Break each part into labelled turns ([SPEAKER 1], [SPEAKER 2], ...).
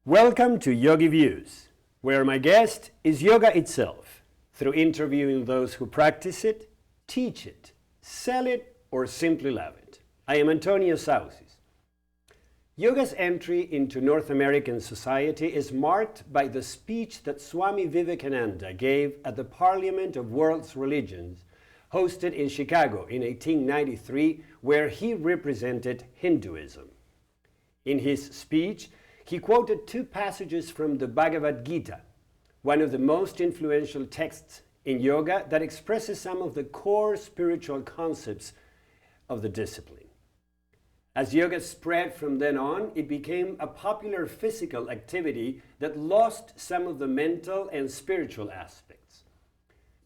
[SPEAKER 1] Welcome to YogiViews, where my guest is yoga itself, through interviewing those who practice it, teach it, sell it, or simply love it. I am Antonio Sausys. Yoga's entry into North American society is marked by the speech that Swami Vivekananda gave at the Parliament of World's Religions, hosted in Chicago in 1893, where he represented Hinduism. In his speech, he quoted two passages from the Bhagavad Gita, one of the most influential texts in yoga that expresses some of the core spiritual concepts of the discipline. As yoga spread from then on, it became a popular physical activity that lost some of the mental and spiritual aspects.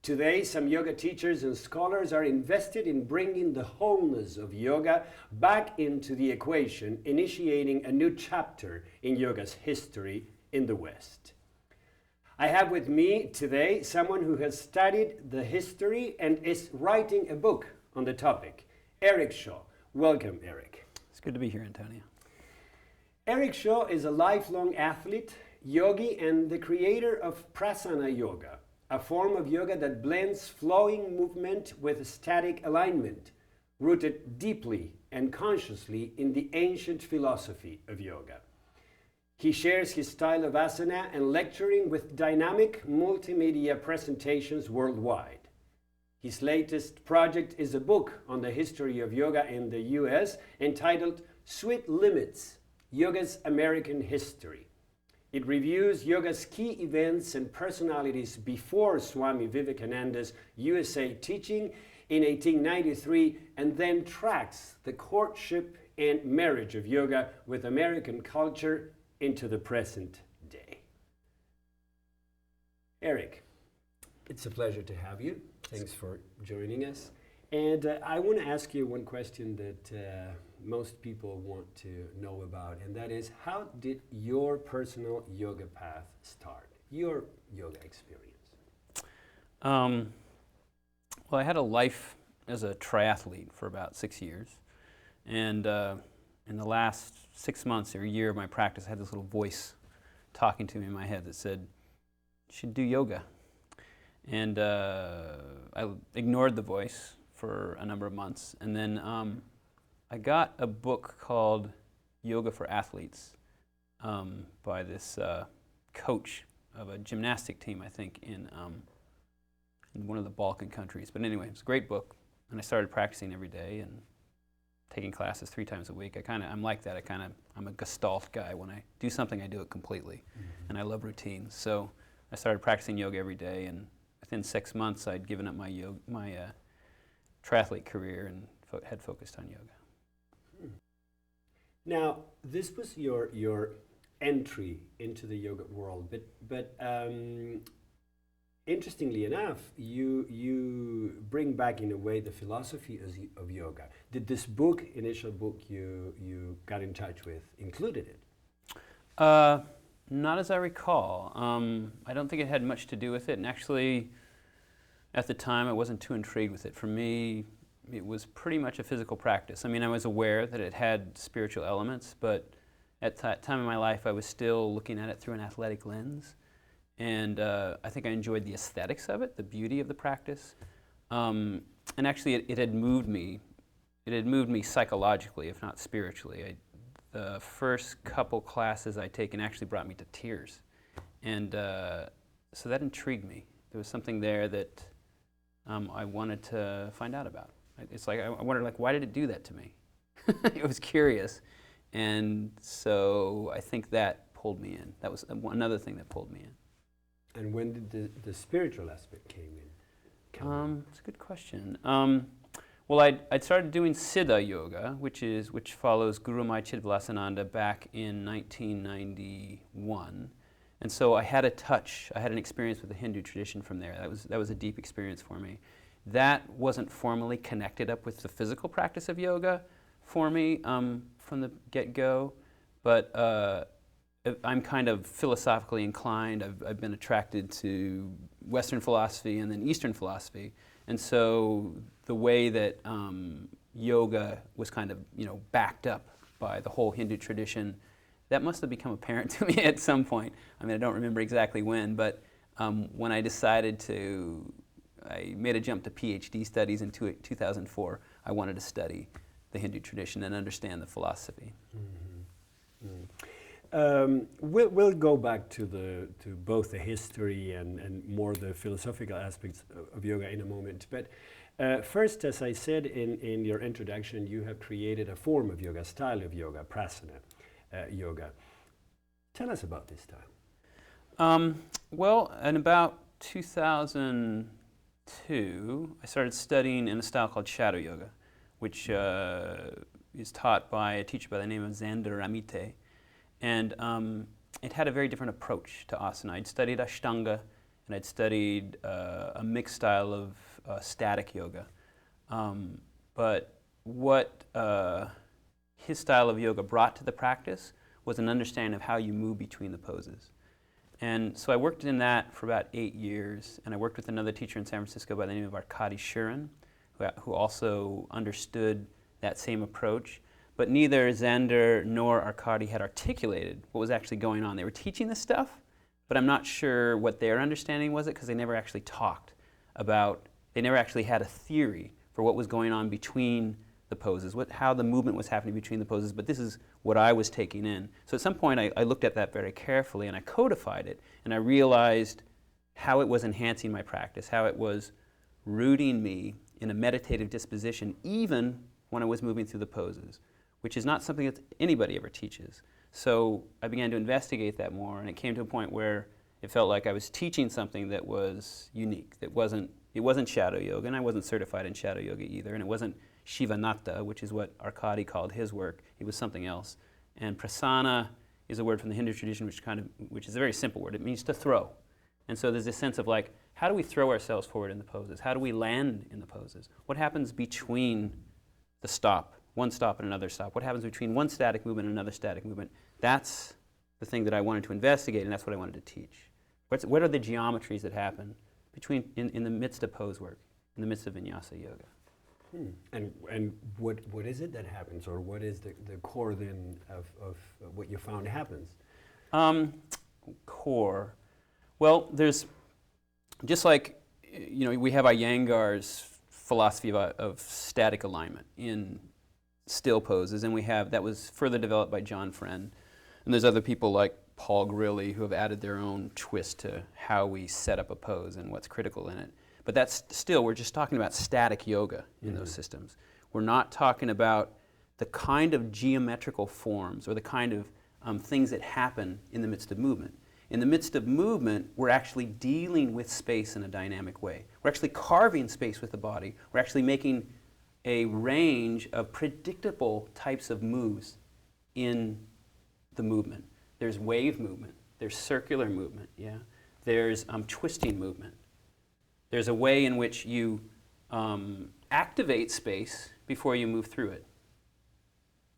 [SPEAKER 1] Today, some yoga teachers and scholars are invested in bringing the wholeness of yoga back into the equation, initiating a new chapter in yoga's history in the West. I have with me today someone who has studied the history and is writing a book on the topic, Eric Shaw. Welcome, Eric.
[SPEAKER 2] It's good to be here, Antonio.
[SPEAKER 1] Eric Shaw is a lifelong athlete, yogi, and the creator of Prasana Yoga, a form of yoga that blends flowing movement with static alignment, rooted deeply and consciously in the ancient philosophy of yoga. He shares his style of asana and lecturing with dynamic multimedia presentations worldwide. His latest project is a book on the history of yoga in the US entitled Sweet Limits: Yoga's American History. It reviews yoga's key events and personalities before Swami Vivekananda's USA teaching in 1893, and then tracks the courtship and marriage of yoga with American culture into the present day. Eric, it's a pleasure to have you. Thanks for joining us. And I want to ask you one question that most people want to know about, and that is, how did your personal yoga path start, your yoga experience?
[SPEAKER 2] Well, I had a life as a triathlete for about 6 years, and in the last 6 months or a year of my practice, I had this little voice talking to me in my head that said, you should do yoga. And I ignored the voice for a number of months, and then I got a book called Yoga for Athletes by this coach of a gymnastic team, I think, in one of the Balkan countries. But anyway, it's a great book, and I started practicing every day and taking classes 3 times a week. I'm like that. I'm a gestalt guy. When I do something, I do it completely, and I love routines. So I started practicing yoga every day, and within 6 months, I'd given up my triathlete career and had focused on yoga.
[SPEAKER 1] Now, this was your entry into the yoga world, but interestingly enough, you bring back in a way the philosophy of yoga. Did this book, initial book you got in touch with, included it?
[SPEAKER 2] Not as I recall. I don't think it had much to do with it, and actually, at the time, I wasn't too intrigued with it. For me, it was pretty much a physical practice. I mean, I was aware that it had spiritual elements, but at that time in my life, I was still looking at it through an athletic lens. And I think I enjoyed the aesthetics of it, the beauty of the practice. And actually, it had moved me. It had moved me psychologically, if not spiritually. The first couple classes I'd taken actually brought me to tears. And so that intrigued me. There was something there that I wanted to find out about. It's like I wondered, like, why did it do that to me? It was curious, and so I think that pulled me in. That was another thing that pulled me in.
[SPEAKER 1] And when did the spiritual aspect came in?
[SPEAKER 2] That's a good question. Well, I'd started doing Siddha Yoga, which follows Guru Mai Chidvilasananda back in 1991. And so I had an experience with the Hindu tradition from there. That was a deep experience for me. That wasn't formally connected up with the physical practice of yoga for me from the get-go, but I'm kind of philosophically inclined. I've been attracted to Western philosophy and then Eastern philosophy, and so the way that yoga was kind of backed up by the whole Hindu tradition that must have become apparent to me at some point. I mean, I don't remember exactly when, but when I decided I made a jump to PhD studies in 2004. I wanted to study the Hindu tradition and understand the philosophy.
[SPEAKER 1] We'll go back to both the history and more the philosophical aspects of yoga in a moment. But first, as I said in your introduction, you have created a form of yoga, style of yoga, prasana yoga. Tell us about this style.
[SPEAKER 2] Well, in about 2002, I started studying in a style called shadow yoga, which is taught by a teacher by the name of Xander Amite. And it had a very different approach to asana. I'd studied Ashtanga, and I'd studied a mixed style of static yoga. But what his style of yoga brought to the practice was an understanding of how you move between the poses. And so I worked in that for about 8 years, and I worked with another teacher in San Francisco by the name of Arkady Shurin, who also understood that same approach. But neither Xander nor Arkady had articulated what was actually going on. They were teaching this stuff, but I'm not sure what their understanding was because they never actually talked about, they never actually had a theory for what was going on between the poses, how the movement was happening between the poses, but this is what I was taking in. So at some point I looked at that very carefully and I codified it, and I realized how it was enhancing my practice, how it was rooting me in a meditative disposition even when I was moving through the poses, which is not something that anybody ever teaches. So I began to investigate that more, and it came to a point where it felt like I was teaching something that was unique. It wasn't shadow yoga, and I wasn't certified in shadow yoga either, and it wasn't Shivanata, which is what Arkady called his work. It was something else. And prasana is a word from the Hindu tradition which is a very simple word. It means to throw. And so there's this sense of like, how do we throw ourselves forward in the poses? How do we land in the poses? What happens between the stop, one stop and another stop? What happens between one static movement and another static movement? That's the thing that I wanted to investigate, and that's what I wanted to teach. What are the geometries that happen in the midst of pose work, in the midst of vinyasa yoga?
[SPEAKER 1] And what is it that happens, or what is the core then of what you found happens?
[SPEAKER 2] Core. Well, there's, just like, we have Iyengar's philosophy of static alignment in still poses, and that was further developed by John Friend. And there's other people like Paul Grilly who have added their own twist to how we set up a pose and what's critical in it. But that's still, we're just talking about static yoga in those systems. We're not talking about the kind of geometrical forms or the kind of things that happen in the midst of movement. In the midst of movement, we're actually dealing with space in a dynamic way. We're actually carving space with the body. We're actually making a range of predictable types of moves in the movement. There's wave movement. There's circular movement. Yeah. There's twisting movement. There's a way in which you activate space before you move through it.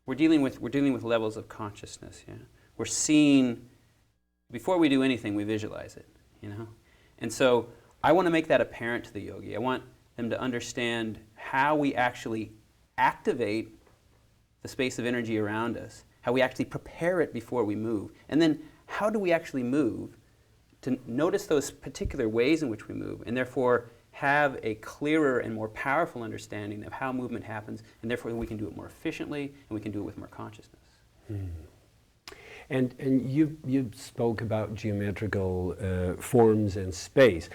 [SPEAKER 2] We're dealing with levels of consciousness. Yeah. We're seeing, before we do anything, we visualize it. And so I want to make that apparent to the yogi. I want them to understand how we actually activate the space of energy around us, how we actually prepare it before we move, and then how do we actually move, to notice those particular ways in which we move, and therefore have a clearer and more powerful understanding of how movement happens, and therefore we can do it more efficiently, and we can do it with more consciousness.
[SPEAKER 1] And you spoke about geometrical forms and space.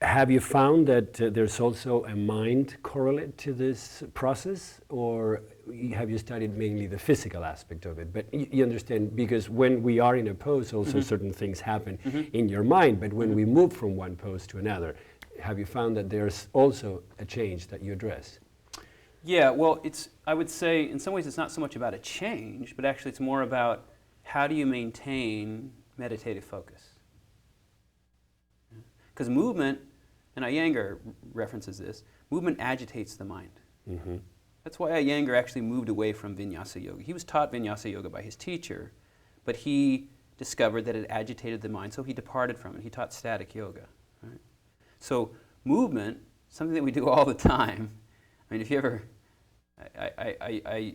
[SPEAKER 1] Have you found that there's also a mind correlate to this process, or have you studied mainly the physical aspect of it? But you understand, because when we are in a pose, also certain things happen in your mind, but when we move from one pose to another, have you found that there's also a change that you address?
[SPEAKER 2] Yeah, well, I would say in some ways it's not so much about a change, but actually it's more about how do you maintain meditative focus? Because movement, and Iyengar references this, movement agitates the mind. That's why Iyengar actually moved away from vinyasa yoga. He was taught vinyasa yoga by his teacher, but he discovered that it agitated the mind, so he departed from it. He taught static yoga. Right? So movement, something that we do all the time. I mean, if you ever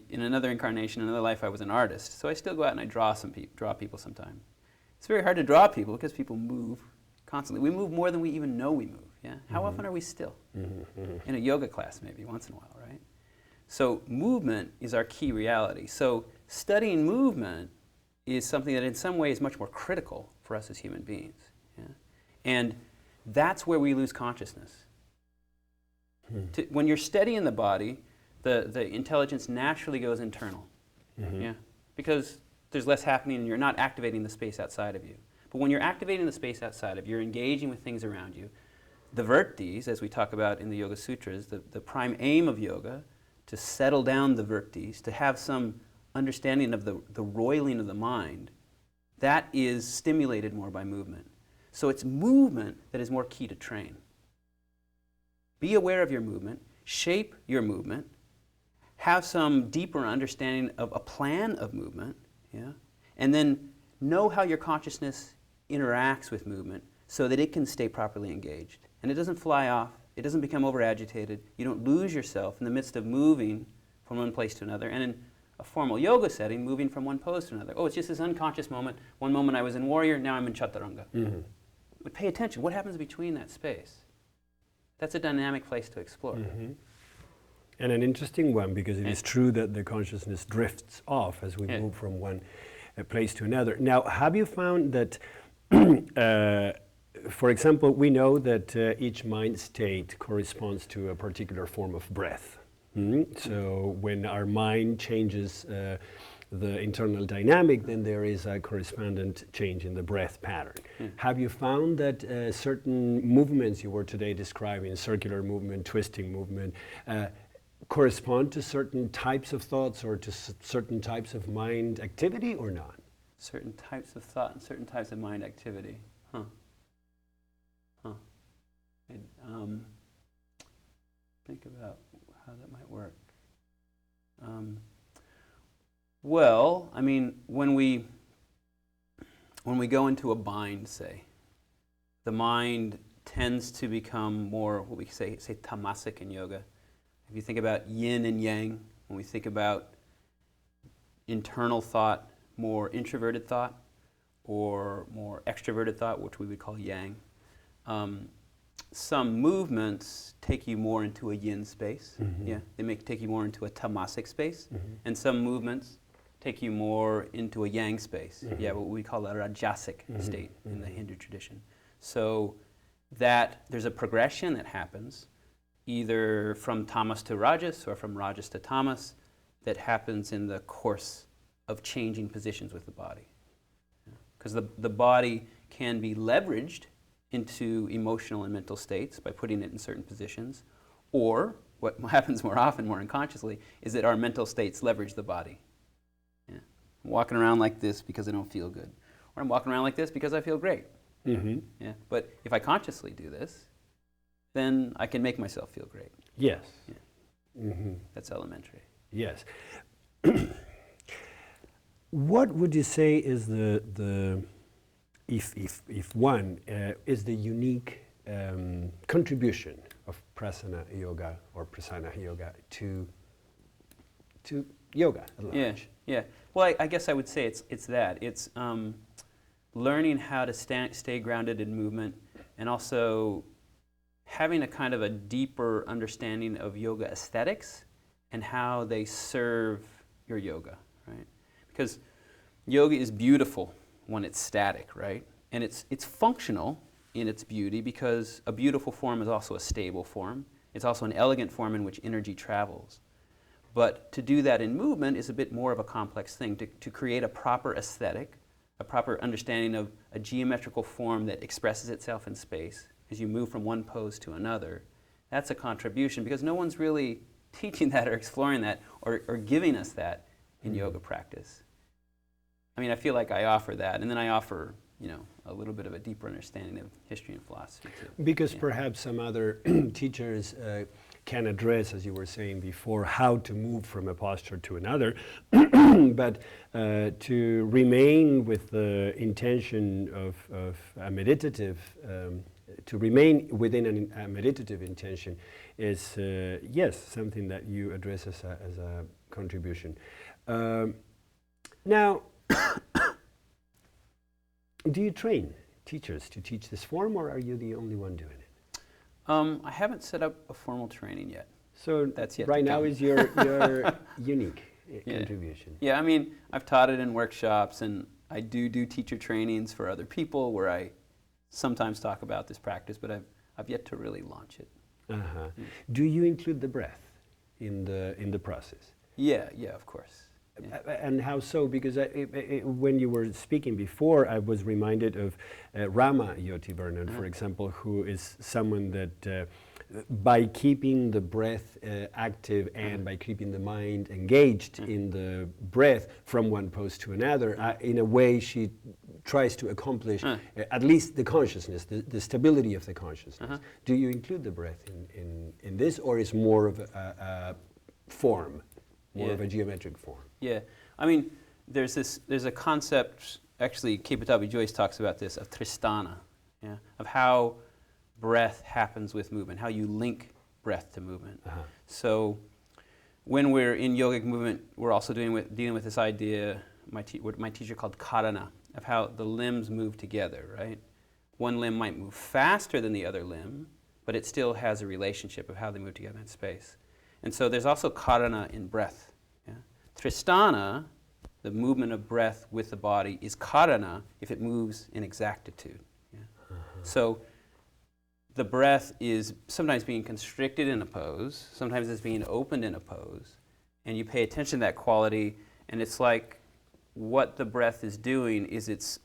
[SPEAKER 2] In another incarnation, another life, I was an artist. So I still go out and I draw people sometimes. It's very hard to draw people because people move constantly. We move more than we even know we move. Yeah. How often are we still? In a yoga class, maybe once in a while, right? So movement is our key reality. So studying movement is something that in some ways is much more critical for us as human beings. Yeah? And that's where we lose consciousness. When you're studying the body, the intelligence naturally goes internal. Yeah? Because there's less happening and you're not activating the space outside of you. But when you're activating the space outside of you, you're engaging with things around you. The virtis, as we talk about in the Yoga Sutras, the prime aim of yoga, to settle down the virtis, to have some understanding of the roiling of the mind, that is stimulated more by movement. So it's movement that is more key to train. Be aware of your movement, shape your movement, have some deeper understanding of a plan of movement, yeah? And then know how your consciousness interacts with movement so that it can stay properly engaged. And it doesn't fly off, it doesn't become over-agitated, you don't lose yourself in the midst of moving from one place to another. And in a formal yoga setting, moving from one pose to another. Oh, it's just this unconscious moment. One moment I was in warrior, now I'm in chaturanga. But pay attention, what happens between that space? That's a dynamic place to explore.
[SPEAKER 1] And an interesting one, because it is true that the consciousness drifts off as we move from one place to another. Now, have you found that, for example, we know that each mind state corresponds to a particular form of breath. So when our mind changes the internal dynamic, then there is a correspondent change in the breath pattern. Have you found that certain movements you were today describing, circular movement, twisting movement, correspond to certain types of thoughts or to certain types of mind activity or not?
[SPEAKER 2] Certain types of thought and certain types of mind activity. Think about how that might work. Well, I mean, when we go into a bind, say, the mind tends to become more, what we say tamasic in yoga. If you think about yin and yang, when we think about internal thought, more introverted thought, or more extroverted thought, which we would call yang, some movements take you more into a yin space. Yeah, they take you more into a tamasic space, and some movements take you more into a yang space. Yeah, what we call a rajasic state in the Hindu tradition. So that there's a progression that happens, either from tamas to rajas or from rajas to tamas, that happens in the course of changing positions with the body. Because the body can be leveraged into emotional and mental states by putting it in certain positions, or what happens more often, more unconsciously, is that our mental states leverage the body. Yeah. I'm walking around like this because I don't feel good, or I'm walking around like this because I feel great. Yeah. But if I consciously do this, then I can make myself feel great.
[SPEAKER 1] Yes.
[SPEAKER 2] Yeah. That's elementary.
[SPEAKER 1] Yes. What would you say is the if one is the unique contribution of prasana yoga or prasana yoga to yoga at large?
[SPEAKER 2] Yeah. Well, I guess I would say it's that. It's learning how to stay grounded in movement, and also having a kind of a deeper understanding of yoga aesthetics and how they serve your yoga, right? Because yoga is beautiful when it's static, right? And it's functional in its beauty because a beautiful form is also a stable form. It's also an elegant form in which energy travels. But to do that in movement is a bit more of a complex thing. To create a proper aesthetic, a proper understanding of a geometrical form that expresses itself in space as you move from one pose to another, that's a contribution because no one's really teaching that or exploring that or giving us that in yoga practice. I mean, I feel like I offer that, and then I offer, a little bit of a deeper understanding of history and philosophy too.
[SPEAKER 1] Because perhaps some other teachers can address, as you were saying before, how to move from a posture to another, but to remain with the intention of a meditative, to remain within a meditative intention is yes, something that you address as a contribution. Now, do you train teachers to teach this form, or are you the only one doing it?
[SPEAKER 2] I haven't set up a formal training yet.
[SPEAKER 1] So
[SPEAKER 2] That's yet
[SPEAKER 1] right
[SPEAKER 2] to
[SPEAKER 1] now
[SPEAKER 2] come.
[SPEAKER 1] is your unique contribution.
[SPEAKER 2] Yeah, I mean, I've taught it in workshops, and I do teacher trainings for other people where I sometimes talk about this practice, but I've yet to really launch it.
[SPEAKER 1] Uh-huh. Do you include the breath in the process?
[SPEAKER 2] Yeah, of course. Yeah.
[SPEAKER 1] And how so? Because when you were speaking before, I was reminded of Rama Yoti Bernard, for example, who is someone that by keeping the breath active and by keeping the mind engaged in the breath from one pose to another, in a way she tries to accomplish at least the consciousness, the stability of the consciousness. Do you include the breath in this, or is more of a form? More of a geometric form.
[SPEAKER 2] Yeah, I mean, there's a concept, actually Kepatavi Joyce talks about this, of Tristana, yeah, of how breath happens with movement, how you link breath to movement. So when we're in yogic movement, we're also dealing with this idea, what my teacher called karana, of how the limbs move together, right? One limb might move faster than the other limb, but it still has a relationship of how they move together in space. And so there's also karana in breath. Yeah? Tristana, the movement of breath with the body, is karana if it moves in exactitude. Yeah? So the breath is sometimes being constricted in a pose, sometimes it's being opened in a pose, and you pay attention to that quality, and it's like what the breath is doing is it's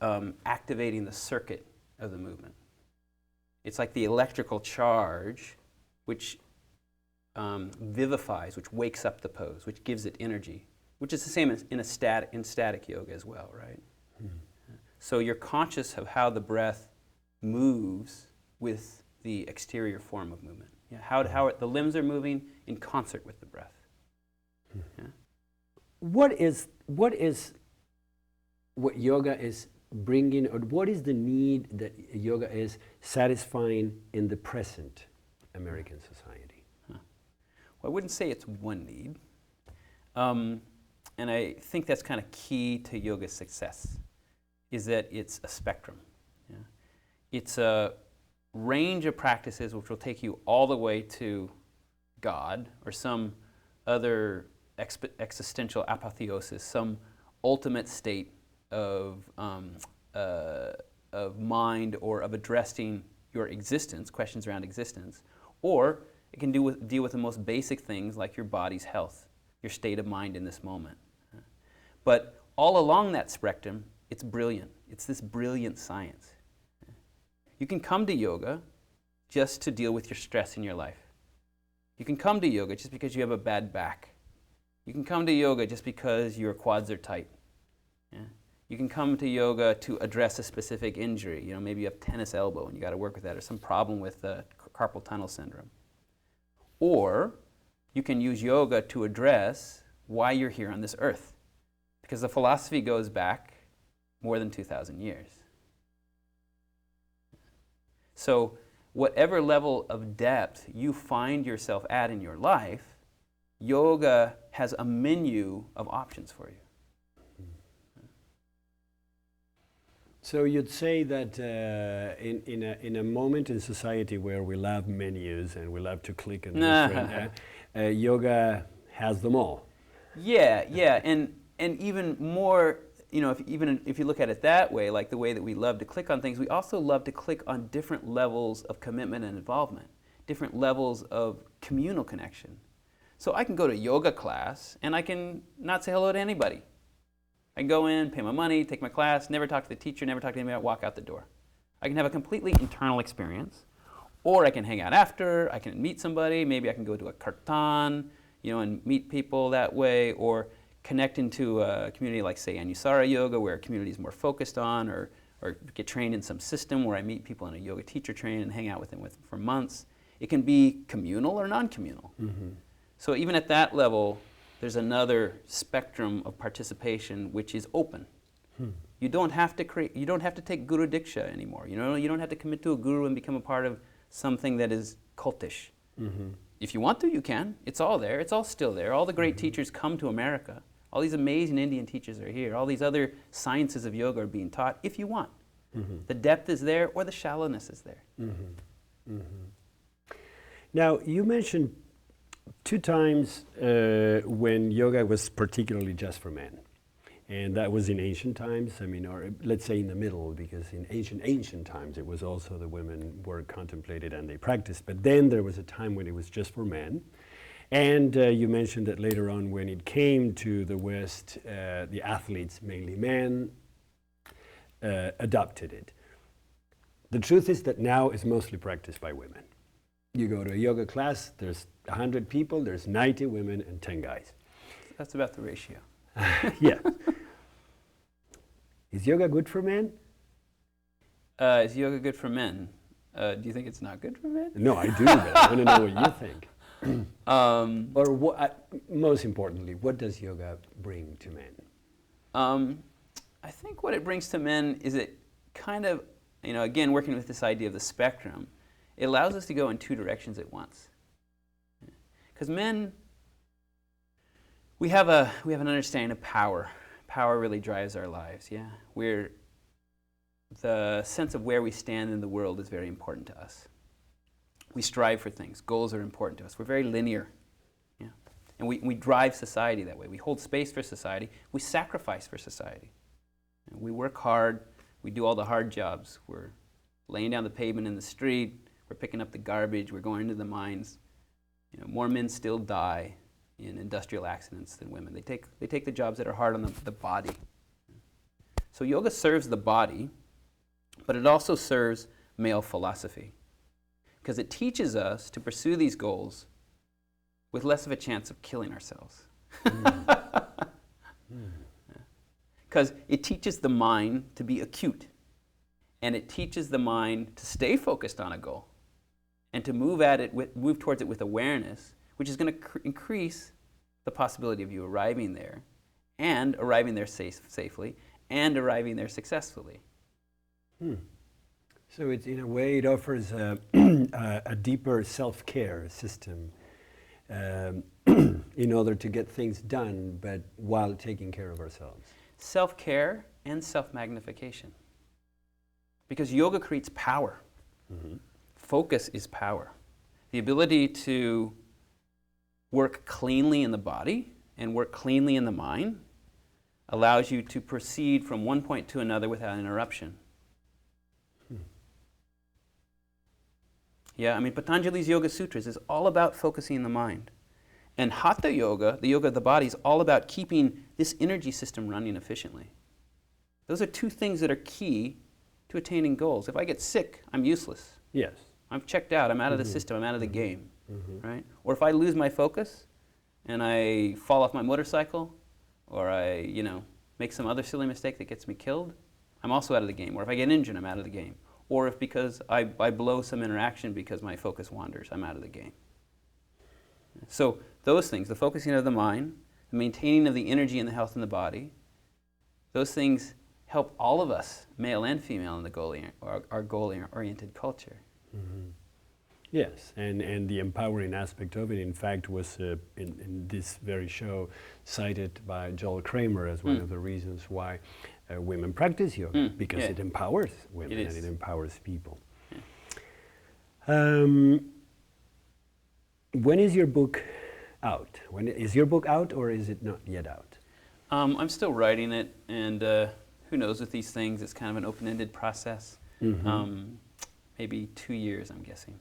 [SPEAKER 2] activating the circuit of the movement. It's like the electrical charge which vivifies, which wakes up the pose, which gives it energy, which is the same as in static yoga as well, right? So you're conscious of how the breath moves with the exterior form of movement. Yeah, how the limbs are moving in concert with the breath. Yeah?
[SPEAKER 1] What yoga is bringing, or what is the need that yoga is satisfying in the present American society?
[SPEAKER 2] Well, I wouldn't say it's one need. And I think that's kind of key to yoga's success, is that it's a spectrum. Yeah? It's a range of practices which will take you all the way to God or some other existential apotheosis, some ultimate state of mind or of addressing your existence, questions around existence, or it can deal with the most basic things like your body's health, your state of mind in this moment. But all along that spectrum, it's brilliant. It's this brilliant science. You can come to yoga just to deal with your stress in your life. You can come to yoga just because you have a bad back. You can come to yoga just because your quads are tight. Yeah? You can come to yoga to address a specific injury. You know, maybe you have tennis elbow and you got to work with that, or some problem with carpal tunnel syndrome. Or you can use yoga to address why you're here on this earth, because the philosophy goes back more than 2,000 years. So whatever level of depth you find yourself at in your life, yoga has a menu of options for you.
[SPEAKER 1] So you'd say that in a moment in society where we love menus and we love to click on different, yoga has them all.
[SPEAKER 2] Yeah, and even more, you know, if you look at it that way, like the way that we love to click on things, we also love to click on different levels of commitment and involvement, different levels of communal connection. So I can go to yoga class and I can not say hello to anybody. I can go in, pay my money, take my class, never talk to the teacher, never talk to anybody, walk out the door. I can have a completely internal experience, or I can hang out after, I can meet somebody, maybe I can go to a kirtan, you know, and meet people that way, or connect into a community like, say, Anusara Yoga, where a community is more focused on, or get trained in some system where I meet people in a yoga teacher training and hang out with them for months. It can be communal or non-communal. Mm-hmm. So even at that level, there's another spectrum of participation which is open. You don't have to you don't have to take Guru Diksha anymore. You know, you don't have to commit to a guru and become a part of something that is cultish. Mm-hmm. If you want to, you can. It's all there. It's all still there. All the great teachers come to America. All these amazing Indian teachers are here. All these other sciences of yoga are being taught if you want. The depth is there or the shallowness is there.
[SPEAKER 1] Now, you mentioned 2 times when yoga was particularly just for men. And that was in ancient times, I mean, or let's say in the middle, because in ancient times it was also the women were contemplated and they practiced. But then there was a time when it was just for men. And you mentioned that later on when it came to the West, the athletes, mainly men, adopted it. The truth is that now it's mostly practiced by women. You go to a yoga class, there's 100 people, there's 90 women and 10 guys.
[SPEAKER 2] That's about the ratio.
[SPEAKER 1] Yeah. Is yoga good for men?
[SPEAKER 2] Is yoga good for men? Do you think it's not good for men?
[SPEAKER 1] No, I do, but I want to know what you think. Or most importantly, what does yoga bring to men?
[SPEAKER 2] I think what it brings to men is it kind of, again, working with this idea of the spectrum, it allows us to go in 2 directions at once. Because men, we have an understanding of power. Power really drives our lives, yeah? The sense of where we stand in the world is very important to us. We strive for things. Goals are important to us. We're very linear, yeah? And we drive society that way. We hold space for society. We sacrifice for society. And we work hard. We do all the hard jobs. We're laying down the pavement in the street. We're picking up the garbage. We're going into the mines. More men still die in industrial accidents than women. They take the jobs that are hard on the body. So yoga serves the body, but it also serves male philosophy, because it teaches us to pursue these goals with less of a chance of killing ourselves. Because it teaches the mind to be acute, and it teaches the mind to stay focused on a goal and to move towards it with awareness, which is going to increase the possibility of you arriving there, and arriving there safely, and arriving there successfully.
[SPEAKER 1] So it's, in a way, it offers a deeper self-care system in order to get things done, but while taking care of ourselves.
[SPEAKER 2] Self-care and self-magnification. Because yoga creates power. Focus is power. The ability to work cleanly in the body and work cleanly in the mind allows you to proceed from one point to another without interruption. Yeah, I mean, Patanjali's Yoga Sutras is all about focusing the mind. And Hatha Yoga, the yoga of the body, is all about keeping this energy system running efficiently. Those are 2 things that are key to attaining goals. If I get sick, I'm useless.
[SPEAKER 1] Yes.
[SPEAKER 2] I'm checked out. I'm out of the system. I'm out of the game. Right? Or if I lose my focus and I fall off my motorcycle, or I, make some other silly mistake that gets me killed, I'm also out of the game. Or if I get injured, I'm out of the game. Or if because I blow some interaction because my focus wanders, I'm out of the game. So those things, the focusing of the mind, the maintaining of the energy and the health in the body, those things help all of us, male and female, in our goal-oriented culture.
[SPEAKER 1] Yes, and the empowering aspect of it, in fact, was in this very show cited by Joel Kramer as one of the reasons why women practice yoga, because it empowers women and it empowers people. When is your book out? Is your book out, or is it not yet out?
[SPEAKER 2] I'm still writing it, and who knows with these things, it's kind of an open-ended process. Maybe 2 years, I'm guessing.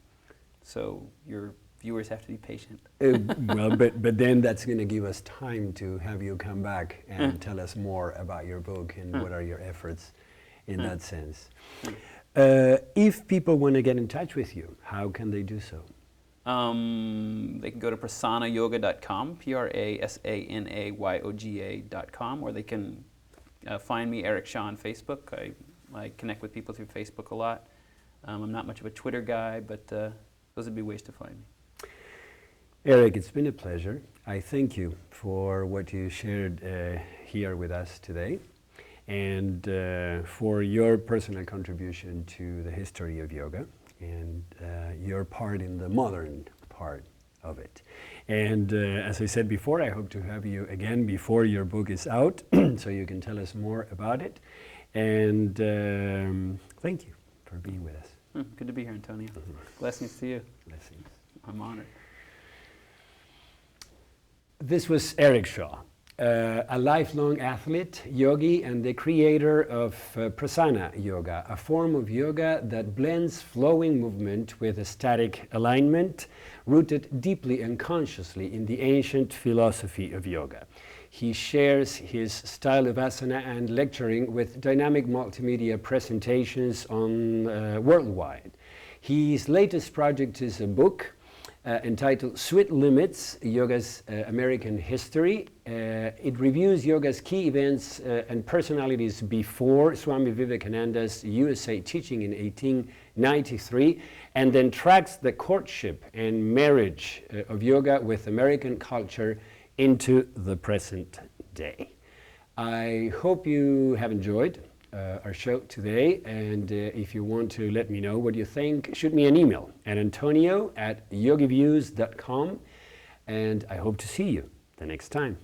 [SPEAKER 2] So your viewers have to be patient.
[SPEAKER 1] Well, but then that's going to give us time to have you come back and tell us more about your book and what are your efforts in that sense. If people want to get in touch with you, how can they do so?
[SPEAKER 2] They can go to prasanayoga.com, prasanayoga.com, or they can find me, Eric Shaw, on Facebook. I connect with people through Facebook a lot. I'm not much of a Twitter guy, but those would be ways to find me.
[SPEAKER 1] Eric, it's been a pleasure. I thank you for what you shared here with us today, and for your personal contribution to the history of yoga and your part in the modern part of it. And as I said before, I hope to have you again before your book is out, so you can tell us more about it. And thank you for being with us.
[SPEAKER 2] Good to be here, Antonio. Blessings to you.
[SPEAKER 1] Blessings.
[SPEAKER 2] I'm honored.
[SPEAKER 1] This was Eric Shaw, a lifelong athlete, yogi, and the creator of Prasanna Yoga, a form of yoga that blends flowing movement with a static alignment, rooted deeply and consciously in the ancient philosophy of yoga. He shares his style of asana and lecturing with dynamic multimedia presentations on worldwide. His latest project is a book entitled Sweet Limits, Yoga's American History. It reviews yoga's key events and personalities before Swami Vivekananda's USA teaching in 1893, and then tracks the courtship and marriage of yoga with American culture into the present day. I hope you have enjoyed our show today, and if you want to let me know what you think, shoot me an email at antonio@yogiviews.com, and I hope to see you the next time.